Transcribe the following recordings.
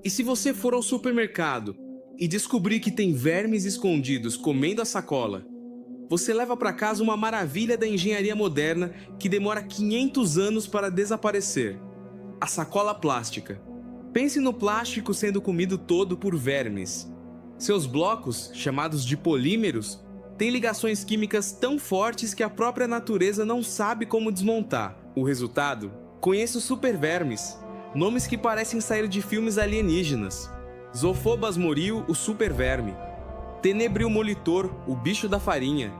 E se você for ao supermercado e descobrir que tem vermes escondidos comendo a sacola, você leva para casa uma maravilha da engenharia moderna que demora 500 anos para desaparecer: a sacola plástica. Pense no plástico sendo comido todo por vermes. Seus blocos, chamados de polímeros, têm ligações químicas tão fortes que a própria natureza não sabe como desmontar. O resultado? Conheça os supervermes, nomes que parecem sair de filmes alienígenas. Zophobas moril, o superverme. Tenebril molitor, o bicho da farinha.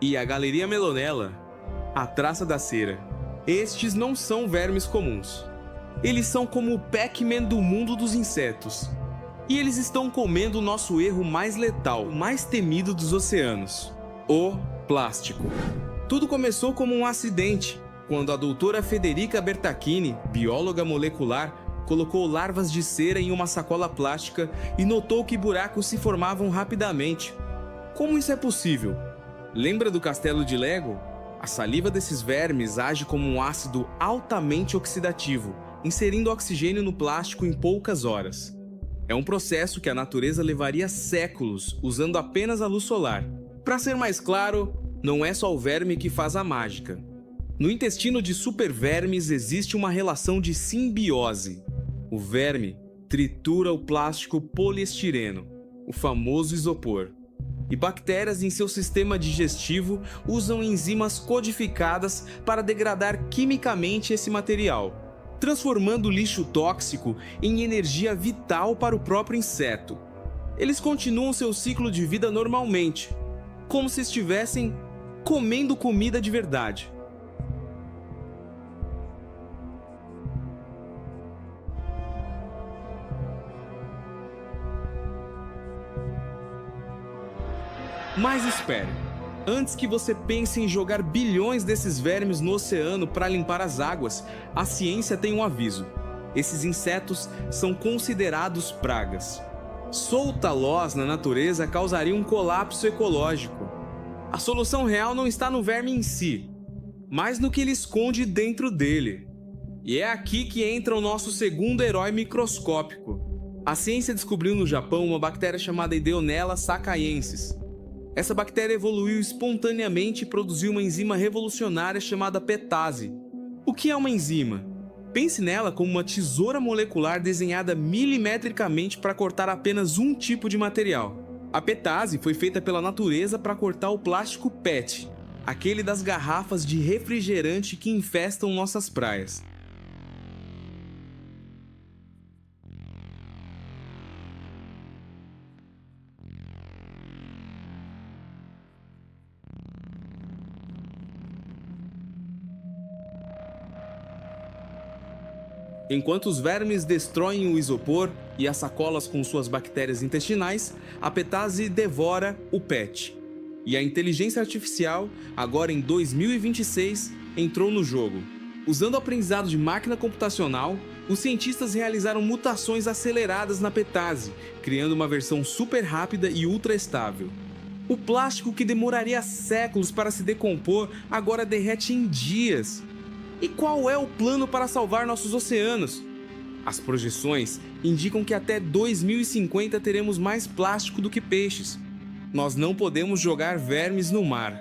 E a Galeria melonella, a traça da cera. Estes não são vermes comuns. Eles são como o Pac-Man do mundo dos insetos. E eles estão comendo o nosso erro mais letal, o mais temido dos oceanos: o plástico. Tudo começou como um acidente, quando a doutora Federica Bertacchini, bióloga molecular, colocou larvas de cera em uma sacola plástica e notou que buracos se formavam rapidamente. Como isso é possível? Lembra do castelo de Lego? A saliva desses vermes age como um ácido altamente oxidativo, inserindo oxigênio no plástico em poucas horas. É um processo que a natureza levaria séculos usando apenas a luz solar. Para ser mais claro, não é só o verme que faz a mágica. No intestino de supervermes existe uma relação de simbiose. O verme tritura o plástico poliestireno, o famoso isopor. E bactérias em seu sistema digestivo usam enzimas codificadas para degradar quimicamente esse material, transformando o lixo tóxico em energia vital para o próprio inseto. Eles continuam seu ciclo de vida normalmente, como se estivessem comendo comida de verdade. Mas espere, antes que você pense em jogar bilhões desses vermes no oceano para limpar as águas, a ciência tem um aviso: esses insetos são considerados pragas. Soltá-los na natureza causaria um colapso ecológico. A solução real não está no verme em si, mas no que ele esconde dentro dele. E é aqui que entra o nosso segundo herói microscópico. A ciência descobriu no Japão uma bactéria chamada Ideonella sakaiensis. Essa bactéria evoluiu espontaneamente e produziu uma enzima revolucionária chamada petase. O que é uma enzima? Pense nela como uma tesoura molecular desenhada milimetricamente para cortar apenas um tipo de material. A petase foi feita pela natureza para cortar o plástico PET, aquele das garrafas de refrigerante que infestam nossas praias. Enquanto os vermes destroem o isopor e as sacolas com suas bactérias intestinais, a petase devora o PET. E a inteligência artificial, agora em 2026, entrou no jogo. Usando o aprendizado de máquina computacional, os cientistas realizaram mutações aceleradas na petase, criando uma versão super rápida e ultra estável. O plástico que demoraria séculos para se decompor agora derrete em dias. E qual é o plano para salvar nossos oceanos? As projeções indicam que até 2050 teremos mais plástico do que peixes. Nós não podemos jogar vermes no mar,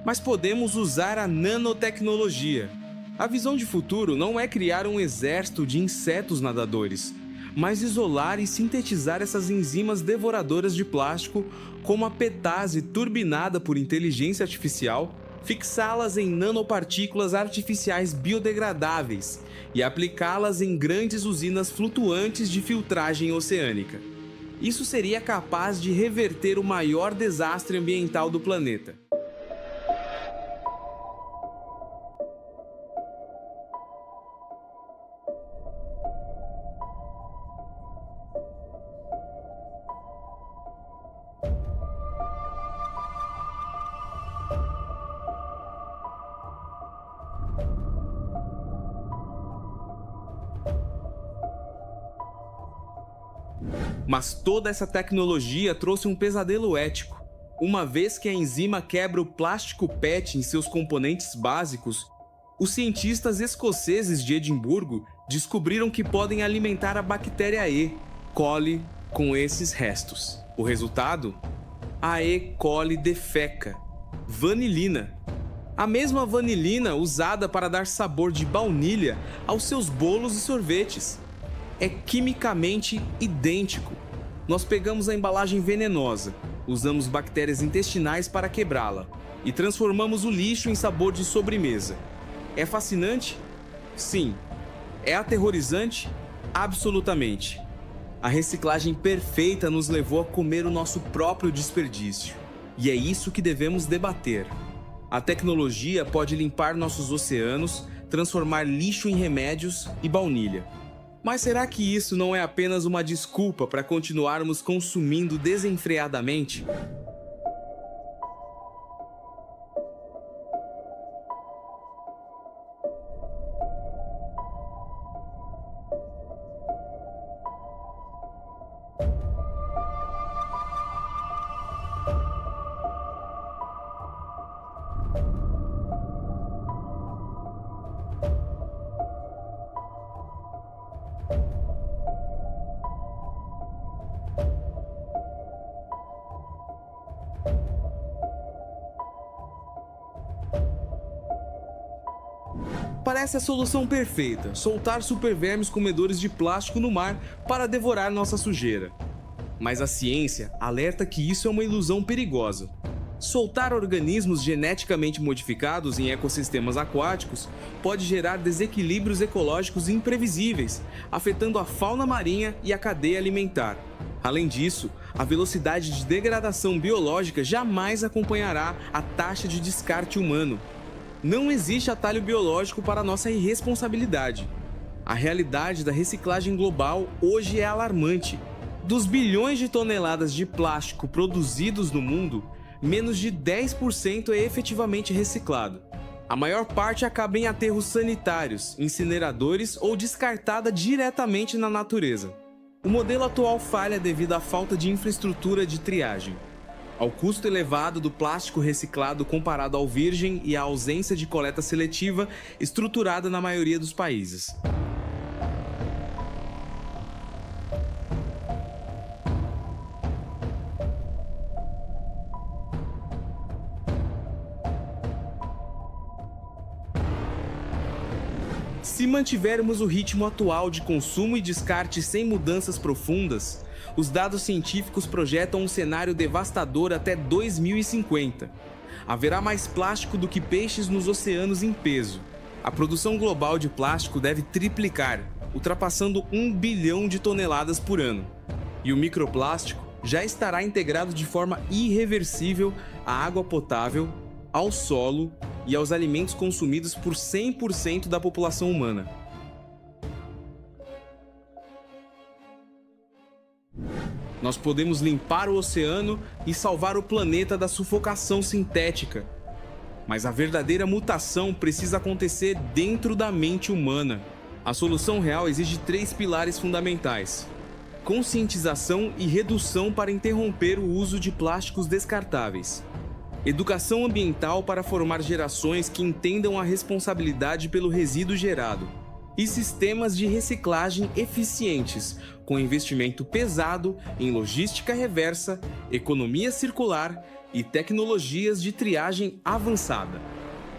mas podemos usar a nanotecnologia. A visão de futuro não é criar um exército de insetos nadadores, mas isolar e sintetizar essas enzimas devoradoras de plástico, como a petase turbinada por inteligência artificial, fixá-las em nanopartículas artificiais biodegradáveis e aplicá-las em grandes usinas flutuantes de filtragem oceânica. Isso seria capaz de reverter o maior desastre ambiental do planeta. Mas toda essa tecnologia trouxe um pesadelo ético. Uma vez que a enzima quebra o plástico PET em seus componentes básicos, os cientistas escoceses de Edimburgo descobriram que podem alimentar a bactéria E, coli com esses restos. O resultado? A E. coli defeca. Vanilina. A mesma vanilina usada para dar sabor de baunilha aos seus bolos e sorvetes. É quimicamente idêntico. Nós pegamos a embalagem venenosa, usamos bactérias intestinais para quebrá-la e transformamos o lixo em sabor de sobremesa. É fascinante? Sim. É aterrorizante? Absolutamente. A reciclagem perfeita nos levou a comer o nosso próprio desperdício. E é isso que devemos debater. A tecnologia pode limpar nossos oceanos, transformar lixo em remédios e baunilha. Mas será que isso não é apenas uma desculpa para continuarmos consumindo desenfreadamente? Parece a solução perfeita: soltar supervermes comedores de plástico no mar para devorar nossa sujeira. Mas a ciência alerta que isso é uma ilusão perigosa. Soltar organismos geneticamente modificados em ecossistemas aquáticos pode gerar desequilíbrios ecológicos imprevisíveis, afetando a fauna marinha e a cadeia alimentar. Além disso, a velocidade de degradação biológica jamais acompanhará a taxa de descarte humano. Não existe atalho biológico para nossa irresponsabilidade. A realidade da reciclagem global hoje é alarmante. Dos bilhões de toneladas de plástico produzidos no mundo, menos de 10% é efetivamente reciclado. A maior parte acaba em aterros sanitários, incineradores ou descartada diretamente na natureza. O modelo atual falha devido à falta de infraestrutura de triagem, ao custo elevado do plástico reciclado comparado ao virgem e à ausência de coleta seletiva estruturada na maioria dos países. Se mantivermos o ritmo atual de consumo e descarte sem mudanças profundas, os dados científicos projetam um cenário devastador até 2050. Haverá mais plástico do que peixes nos oceanos em peso. A produção global de plástico deve triplicar, ultrapassando 1 bilhão de toneladas por ano. E o microplástico já estará integrado de forma irreversível à água potável, ao solo e aos alimentos consumidos por 100% da população humana. Nós podemos limpar o oceano e salvar o planeta da sufocação sintética. Mas a verdadeira mutação precisa acontecer dentro da mente humana. A solução real exige 3 pilares fundamentais: conscientização e redução para interromper o uso de plásticos descartáveis. Educação ambiental para formar gerações que entendam a responsabilidade pelo resíduo gerado. E sistemas de reciclagem eficientes, com investimento pesado em logística reversa, economia circular e tecnologias de triagem avançada.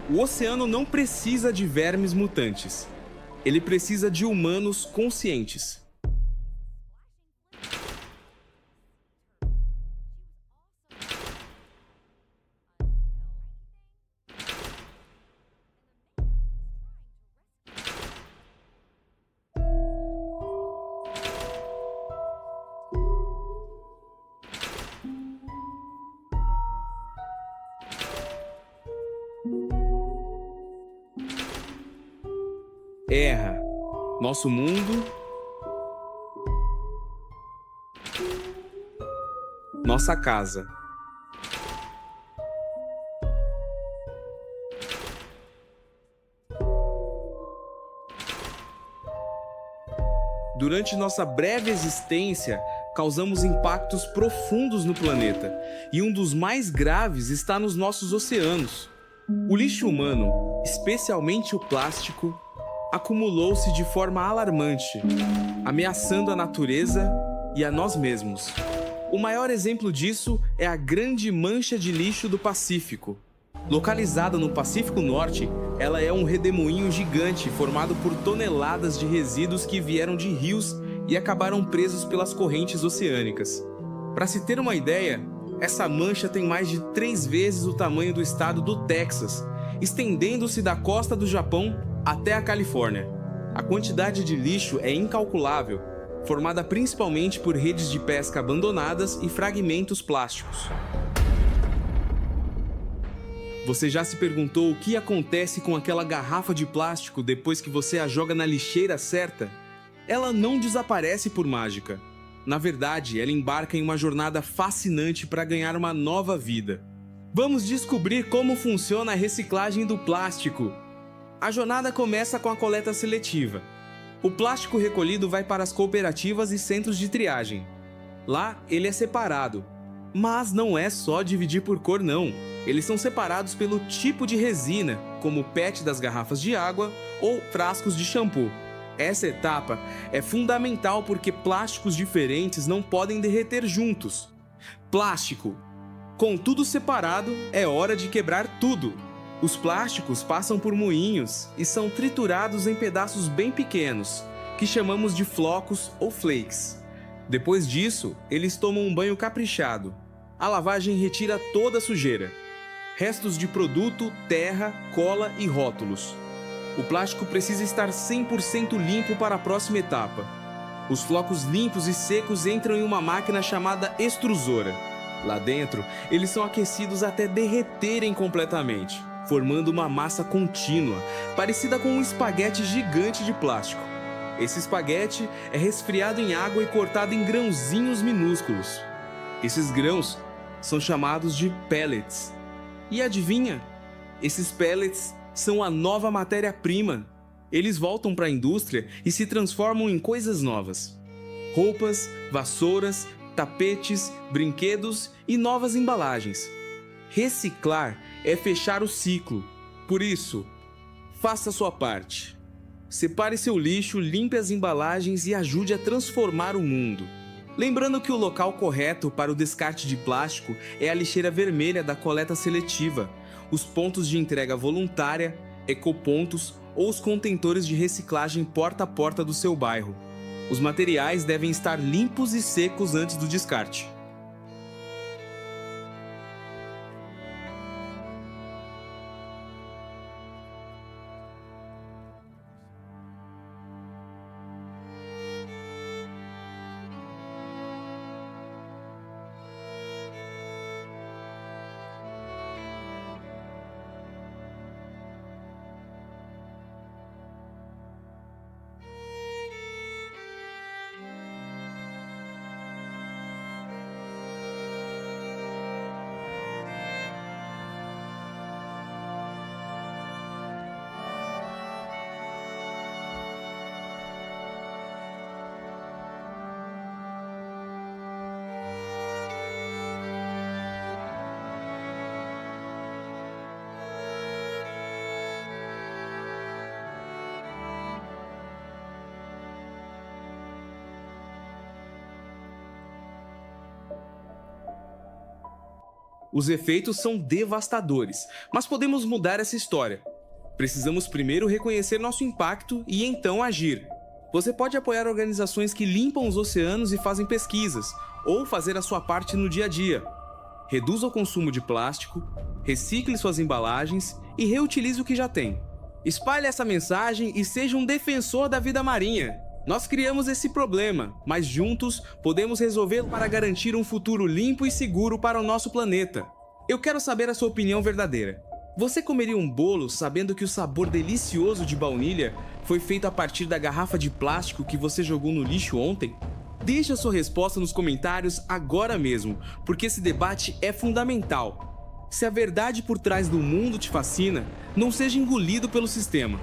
O oceano não precisa de vermes mutantes. Ele precisa de humanos conscientes. Erra. Nosso mundo. Nossa casa. Durante nossa breve existência, causamos impactos profundos no planeta, e um dos mais graves está nos nossos oceanos. O lixo humano, especialmente o plástico, acumulou-se de forma alarmante, ameaçando a natureza e a nós mesmos. O maior exemplo disso é a Grande Mancha de Lixo do Pacífico. Localizada no Pacífico Norte, ela é um redemoinho gigante formado por toneladas de resíduos que vieram de rios e acabaram presos pelas correntes oceânicas. Para se ter uma ideia, essa mancha tem mais de 3 vezes o tamanho do estado do Texas, estendendo-se da costa do Japão até a Califórnia. A quantidade de lixo é incalculável, formada principalmente por redes de pesca abandonadas e fragmentos plásticos. Você já se perguntou o que acontece com aquela garrafa de plástico depois que você a joga na lixeira certa? Ela não desaparece por mágica. Na verdade, ela embarca em uma jornada fascinante para ganhar uma nova vida. Vamos descobrir como funciona a reciclagem do plástico. A jornada começa com a coleta seletiva. O plástico recolhido vai para as cooperativas e centros de triagem. Lá, ele é separado. Mas não é só dividir por cor, não. Eles são separados pelo tipo de resina, como o PET das garrafas de água ou frascos de shampoo. Essa etapa é fundamental porque plásticos diferentes não podem derreter juntos. Plástico. Com tudo separado, é hora de quebrar tudo. Os plásticos passam por moinhos e são triturados em pedaços bem pequenos, que chamamos de flocos ou flakes. Depois disso, eles tomam um banho caprichado. A lavagem retira toda a sujeira. Restos de produto, terra, cola e rótulos. O plástico precisa estar 100% limpo para a próxima etapa. Os flocos limpos e secos entram em uma máquina chamada extrusora. Lá dentro, eles são aquecidos até derreterem completamente, formando uma massa contínua, parecida com um espaguete gigante de plástico. Esse espaguete é resfriado em água e cortado em grãozinhos minúsculos. Esses grãos são chamados de pellets. E adivinha? Esses pellets são a nova matéria-prima. Eles voltam para a indústria e se transformam em coisas novas. Roupas, vassouras, tapetes, brinquedos e novas embalagens. Reciclar é fechar o ciclo. Por isso, faça a sua parte. Separe seu lixo, limpe as embalagens e ajude a transformar o mundo. Lembrando que o local correto para o descarte de plástico é a lixeira vermelha da coleta seletiva, os pontos de entrega voluntária, ecopontos ou os contentores de reciclagem porta a porta do seu bairro. Os materiais devem estar limpos e secos antes do descarte. Os efeitos são devastadores, mas podemos mudar essa história. Precisamos primeiro reconhecer nosso impacto e então agir. Você pode apoiar organizações que limpam os oceanos e fazem pesquisas, ou fazer a sua parte no dia a dia. Reduza o consumo de plástico, recicle suas embalagens e reutilize o que já tem. Espalhe essa mensagem e seja um defensor da vida marinha. Nós criamos esse problema, mas juntos podemos resolvê-lo para garantir um futuro limpo e seguro para o nosso planeta. Eu quero saber a sua opinião verdadeira. Você comeria um bolo sabendo que o sabor delicioso de baunilha foi feito a partir da garrafa de plástico que você jogou no lixo ontem? Deixe a sua resposta nos comentários agora mesmo, porque esse debate é fundamental. Se a verdade por trás do mundo te fascina, não seja engolido pelo sistema.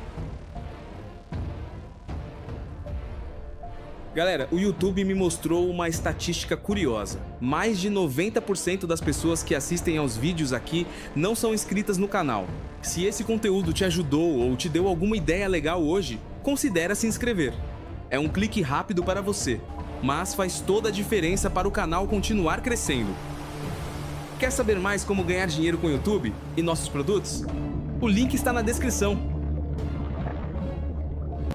Galera, o YouTube me mostrou uma estatística curiosa. Mais de 90% das pessoas que assistem aos vídeos aqui não são inscritas no canal. Se esse conteúdo te ajudou ou te deu alguma ideia legal hoje, considere se inscrever. É um clique rápido para você. mas faz toda a diferença para o canal continuar crescendo. Quer saber mais como ganhar dinheiro com o YouTube e nossos produtos? O link está na descrição.